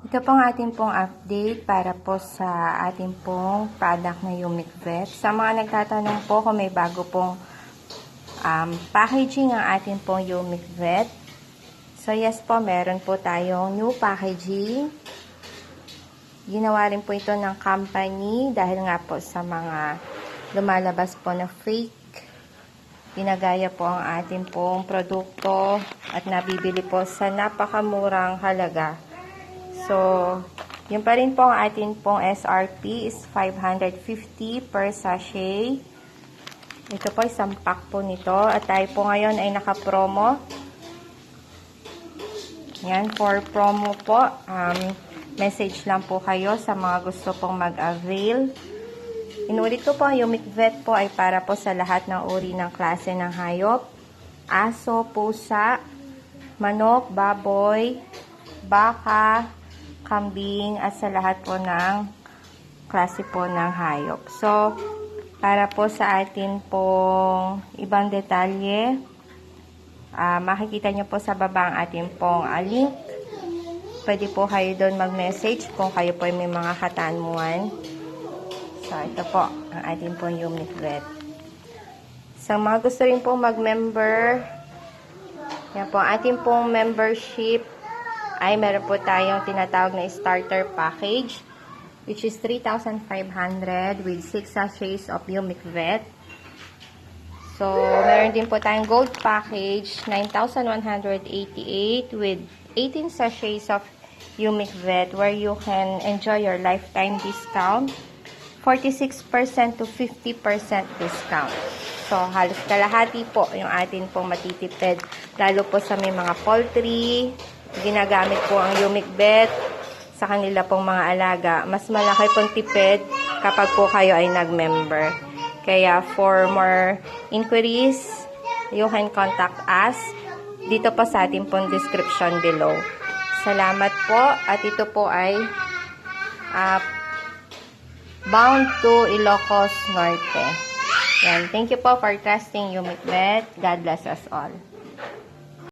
Ito pong ating pong update para po sa ating pong product na Yumic Vet. Sa mga nagtatanong po kung may bago pong packaging ang ating pong Yumic Vet. So yes po, meron po tayong new packaging. Ginawa rin po ito ng company dahil nga po sa mga lumalabas po na fake. Ginagaya po ang ating pong produkto at nabibili po sa napakamurang halaga. So, yun pa rin po ang ating pong SRP is 550 per sachet. Ito po, isang pack po nito. At tayo po ngayon ay naka-promo. Yan, for promo po. Message lang po kayo sa mga gusto pong mag-avail. Inulit ko po, ang Yumic Vet po ay para po sa lahat ng uri ng klase ng hayop. Aso, pusa, manok, baboy, baka, kambing, at sa lahat po ng klase po ng hayop. So, para po sa atin pong ibang detalye, makikita nyo po sa baba ang ating pong link. Pwede po kayo doon mag-message kung kayo po may mga katanungan. So, ito po ang ating pong Yumic Vet. Sa mga gusto rin pong mag-member, yan po, ating pong membership ay meron po tayong tinatawag na starter package, which is 3,500 with 6 sachets of Yumic Vet. So, meron din po tayong gold package, 9,188 with 18 sachets of Yumic Vet, where you can enjoy your lifetime discount, 46% to 50% discount. So, halos kalahati po yung atin pong matitipid, lalo po sa may mga poultry. Ginagamit po ang Yumic Vet sa kanila pong mga alaga. Mas malaki pong tipid kapag po kayo ay nag-member. Kaya for more inquiries, you can contact us dito po sa ating pong description below. Salamat po, at ito po ay bound to Ilocos Norte. Yan. Thank you po for trusting Yumic Vet. God bless us all.